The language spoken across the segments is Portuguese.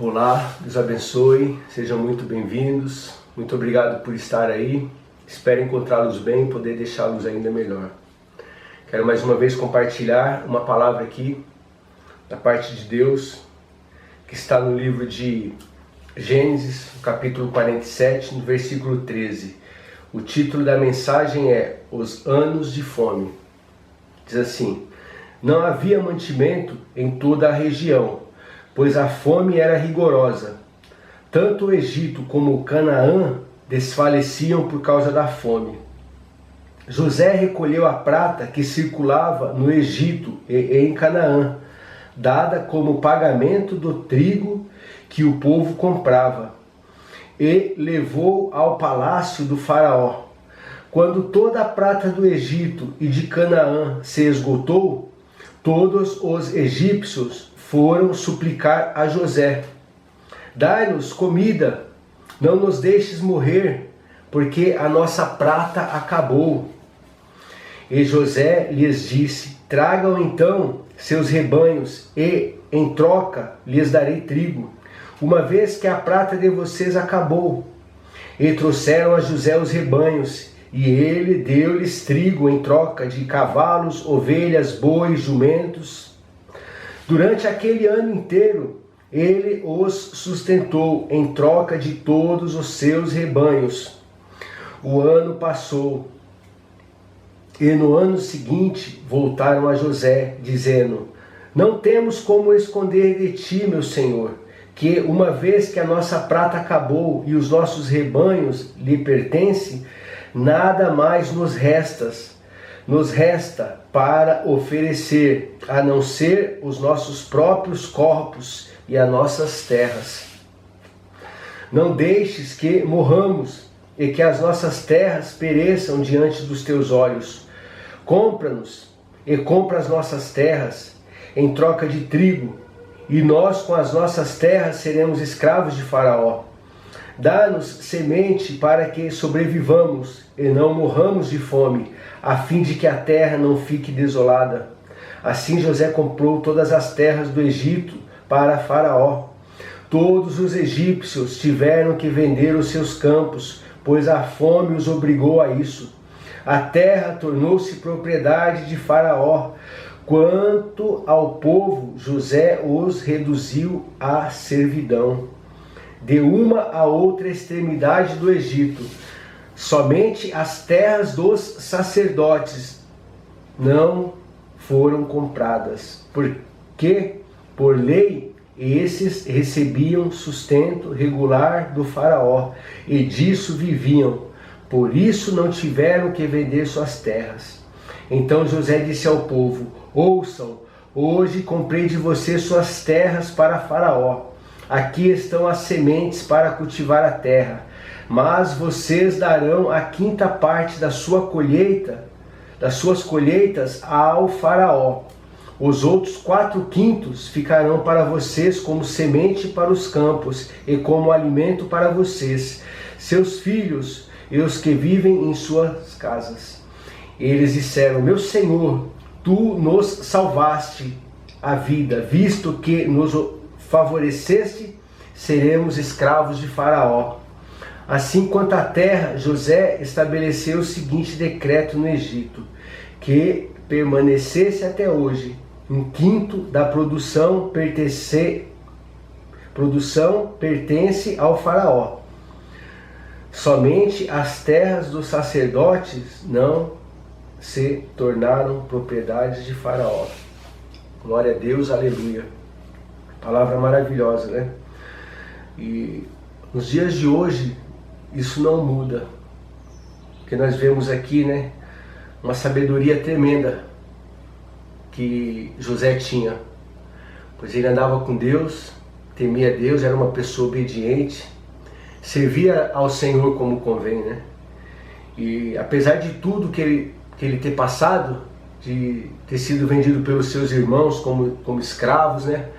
Olá, Deus abençoe, sejam muito bem-vindos, muito obrigado por estar aí, espero encontrá-los bem e poder deixá-los ainda melhor. Quero mais uma vez compartilhar uma palavra aqui da parte de Deus, que está no livro de Gênesis, capítulo 47, no versículo 13. O título da mensagem é Os Anos de Fome. Diz assim: não havia mantimento em toda a região, pois a fome era rigorosa. Tanto o Egito como o Canaã desfaleciam por causa da fome. José recolheu a prata que circulava no Egito e em Canaã, dada como pagamento do trigo que o povo comprava, e levou ao palácio do faraó. Quando toda a prata do Egito e de Canaã se esgotou, todos os egípcios foram suplicar a José: dai-nos comida, não nos deixes morrer, porque a nossa prata acabou. E José lhes disse: tragam então seus rebanhos e, em troca, lhes darei trigo, uma vez que a prata de vocês acabou. E trouxeram a José os rebanhos, e ele deu-lhes trigo em troca de cavalos, ovelhas, bois, jumentos. Durante aquele ano inteiro, ele os sustentou em troca de todos os seus rebanhos. O ano passou, e no ano seguinte voltaram a José, dizendo: não temos como esconder de ti, meu senhor, que uma vez que a nossa prata acabou e os nossos rebanhos lhe pertencem, nada mais nos resta para oferecer, a não ser os nossos próprios corpos e as nossas terras. Não deixes que morramos e que as nossas terras pereçam diante dos teus olhos. Compra-nos e compra as nossas terras em troca de trigo, e nós com as nossas terras seremos escravos de Faraó. Dá-nos semente para que sobrevivamos e não morramos de fome, a fim de que a terra não fique desolada. Assim José comprou todas as terras do Egito para Faraó. Todos os egípcios tiveram que vender os seus campos, pois a fome os obrigou a isso. A terra tornou-se propriedade de Faraó. Quanto ao povo, José os reduziu à servidão, de uma a outra extremidade do Egito. Somente as terras dos sacerdotes não foram compradas, porque, por lei, esses recebiam sustento regular do faraó, e disso viviam. Por isso não tiveram que vender suas terras. Então José disse ao povo: ouçam, hoje comprei de você suas terras para Faraó. Aqui estão as sementes para cultivar a terra, mas vocês darão a quinta parte da sua colheita, das suas colheitas ao Faraó. Os outros 4/5 ficarão para vocês como semente para os campos e como alimento para vocês, seus filhos e os que vivem em suas casas. Eles disseram: meu senhor, tu nos salvaste a vida, visto que nos favoreceste, seremos escravos de Faraó. Assim quanto à terra, José estabeleceu o seguinte decreto no Egito: que permanecesse até hoje 1/5 da produção pertence ao Faraó. Somente as terras dos sacerdotes não se tornaram propriedade de Faraó. Glória a Deus, aleluia. Palavra maravilhosa, né? E nos dias de hoje, isso não muda. Porque nós vemos aqui, né, uma sabedoria tremenda que José tinha. Pois ele andava com Deus, temia Deus, era uma pessoa obediente, servia ao Senhor como convém, né? E apesar de tudo que ele ter passado, de ter sido vendido pelos seus irmãos como escravos, né?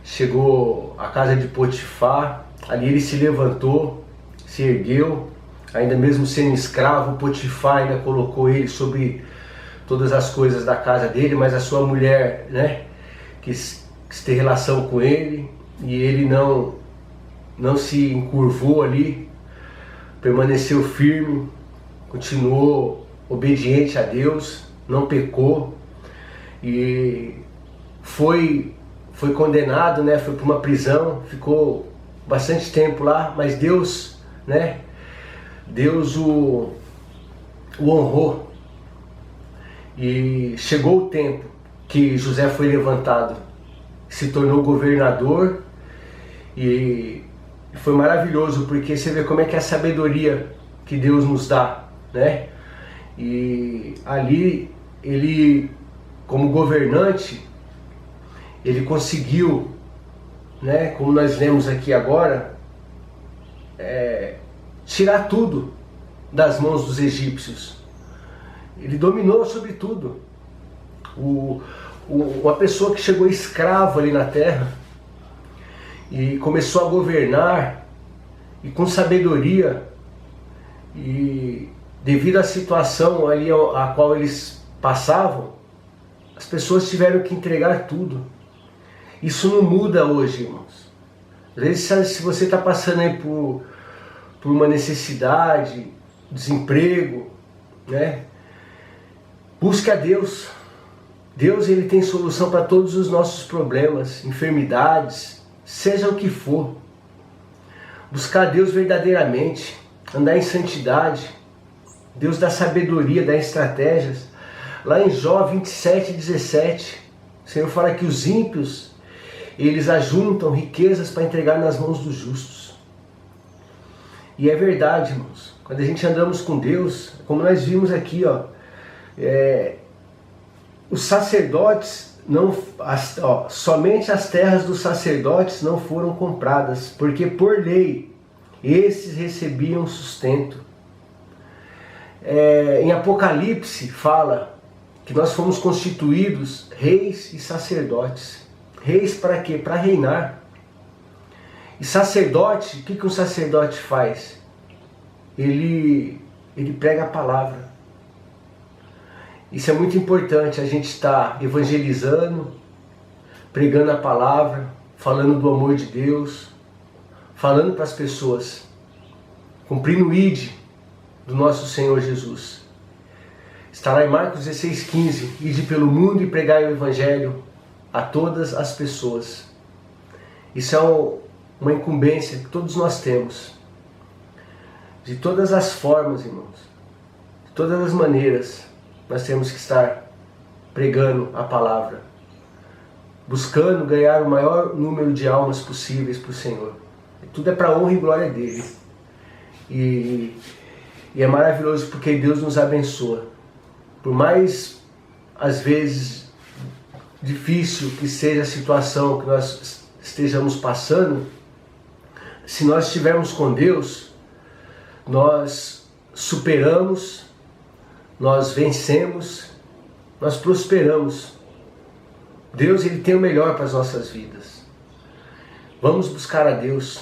Chegou à casa de Potifar, ali ele se levantou, se ergueu, ainda mesmo sendo escravo, Potifar ainda colocou ele sobre todas as coisas da casa dele, mas a sua mulher, né, quis ter relação com ele, e ele não se encurvou ali, permaneceu firme, continuou obediente a Deus, não pecou e foi condenado, né? Foi para uma prisão, ficou bastante tempo lá, mas Deus, né? Deus o honrou e chegou o tempo que José foi levantado, se tornou governador e foi maravilhoso porque você vê como é que é a sabedoria que Deus nos dá, né? E ali ele, como governante, ele conseguiu, né, como nós lemos aqui agora, tirar tudo das mãos dos egípcios. Ele dominou sobre tudo. Uma pessoa que chegou escravo ali na terra e começou a governar e com sabedoria, e devido à situação ali a qual eles passavam, as pessoas tiveram que entregar tudo. Isso não muda hoje, irmãos. Às vezes, se você está passando aí por uma necessidade, desemprego, né? Busque a Deus. Deus, ele tem solução para todos os nossos problemas, enfermidades, seja o que for. Buscar a Deus verdadeiramente, andar em santidade. Deus dá sabedoria, dá estratégias. Lá em Jó 27:17, o Senhor fala que os ímpios, eles ajuntam riquezas para entregar nas mãos dos justos. E é verdade, irmãos. Quando a gente andamos com Deus, como nós vimos aqui, os sacerdotes, somente as terras dos sacerdotes não foram compradas, porque por lei esses recebiam sustento. Em Apocalipse fala que nós fomos constituídos reis e sacerdotes. Reis para quê? Para reinar. E sacerdote, o que um sacerdote faz? Ele prega a palavra. Isso é muito importante, a gente estar evangelizando, pregando a palavra, falando do amor de Deus, falando para as pessoas, cumprindo o ID do nosso Senhor Jesus. Está lá em Marcos 16:15, ide pelo mundo e pregai o evangelho a todas as pessoas. Isso é uma incumbência que todos nós temos. De todas as formas, irmãos, de todas as maneiras, nós temos que estar pregando a palavra, buscando ganhar o maior número de almas possíveis para o Senhor. E tudo é para a honra e glória dele. E é maravilhoso porque Deus nos abençoa. Por mais, às vezes, difícil que seja a situação que nós estejamos passando, se nós estivermos com Deus, nós superamos, nós vencemos, nós prosperamos. Deus, ele tem o melhor para as nossas vidas. Vamos buscar a Deus,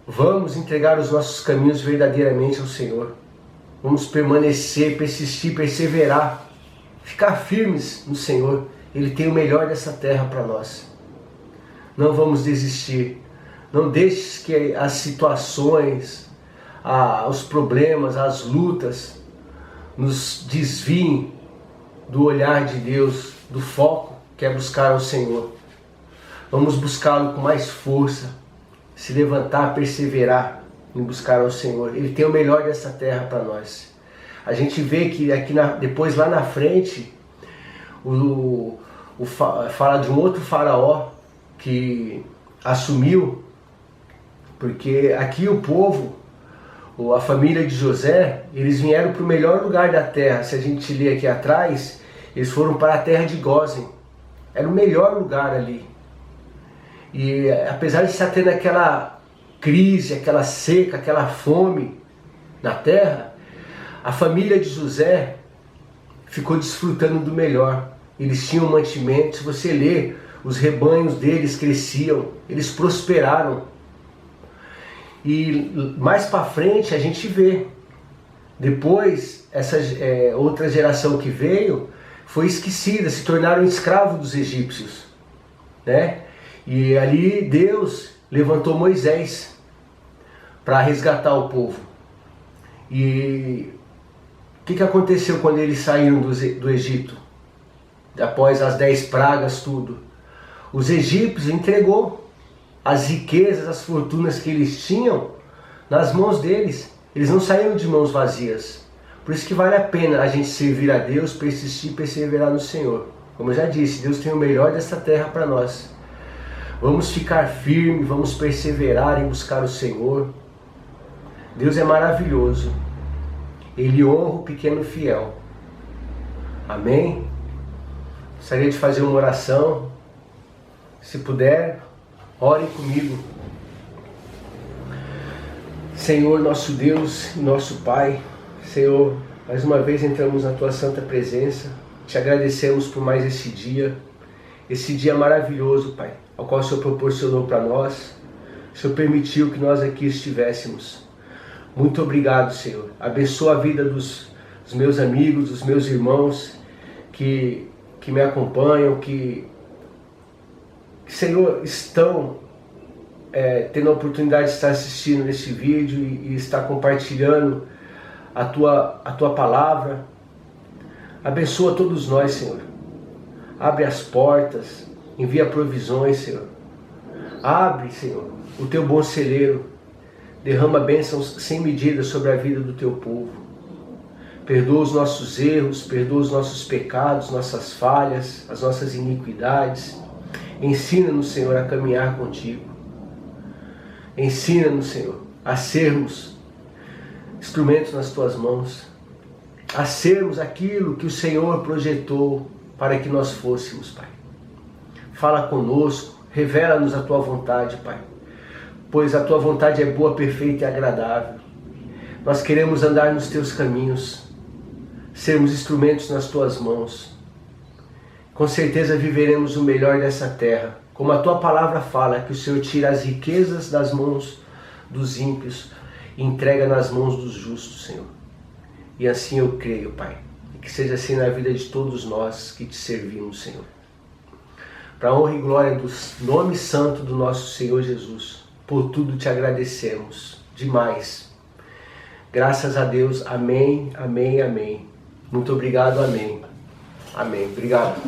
vamos entregar os nossos caminhos verdadeiramente ao Senhor. Vamos permanecer, persistir, perseverar, ficar firmes no Senhor. Ele tem o melhor dessa terra para nós. Não vamos desistir. Não deixes que as situações, os problemas, as lutas nos desviem do olhar de Deus, do foco que é buscar o Senhor. Vamos buscá-lo com mais força, se levantar, perseverar em buscar ao Senhor. Ele tem o melhor dessa terra para nós. A gente vê que aqui depois lá na frente fala de um outro faraó que assumiu, porque aqui o povo, a família de José, eles vieram para o melhor lugar da terra. Se a gente ler aqui atrás, eles foram para a terra de Gósen. Era o melhor lugar ali. E apesar de estar tendo aquela crise, aquela seca, aquela fome na terra, a família de José ficou desfrutando do melhor. Eles tinham mantimento. Se você ler, os rebanhos deles cresciam, eles prosperaram. E mais para frente a gente vê, depois essa outra geração que veio foi esquecida, se tornaram escravos dos egípcios, né? E ali Deus, levantou Moisés para resgatar o povo. E o que aconteceu quando eles saíram do Egito? Após as 10 pragas, tudo. Os egípcios entregou as riquezas, as fortunas que eles tinham nas mãos deles. Eles não saíram de mãos vazias. Por isso que vale a pena a gente servir a Deus, persistir e perseverar no Senhor. Como eu já disse, Deus tem o melhor dessa terra para nós. Vamos ficar firmes, vamos perseverar em buscar o Senhor. Deus é maravilhoso. Ele honra o pequeno fiel. Amém? Gostaria de fazer uma oração. Se puder, ore comigo. Senhor, nosso Deus e nosso Pai, Senhor, mais uma vez entramos na Tua santa presença. Te agradecemos por mais esse dia maravilhoso, Pai, ao qual o Senhor proporcionou para nós. O Senhor permitiu que nós aqui estivéssemos. Muito obrigado, Senhor. Abençoa a vida dos meus amigos, dos meus irmãos que me acompanham, que Senhor, estão tendo a oportunidade de estar assistindo esse vídeo e estar compartilhando a tua palavra. Abençoa todos nós, Senhor. Abre as portas, envia provisões, Senhor. Abre, Senhor, o teu bom celeiro. Derrama bênçãos sem medida sobre a vida do teu povo. Perdoa os nossos erros, perdoa os nossos pecados, nossas falhas, as nossas iniquidades. Ensina-nos, Senhor, a caminhar contigo. Ensina-nos, Senhor, a sermos instrumentos nas tuas mãos. A sermos aquilo que o Senhor projetou para que nós fôssemos, Pai. Fala conosco, revela-nos a tua vontade, Pai. Pois a tua vontade é boa, perfeita e agradável. Nós queremos andar nos teus caminhos, sermos instrumentos nas tuas mãos. Com certeza viveremos o melhor dessa terra. Como a tua palavra fala, que o Senhor tira as riquezas das mãos dos ímpios e entrega nas mãos dos justos, Senhor. E assim eu creio, Pai. E que seja assim na vida de todos nós que te servimos, Senhor. Para a honra e glória do nome santo do nosso Senhor Jesus, por tudo te agradecemos demais. Graças a Deus. Amém, amém, amém. Muito obrigado, amém. Amém. Obrigado.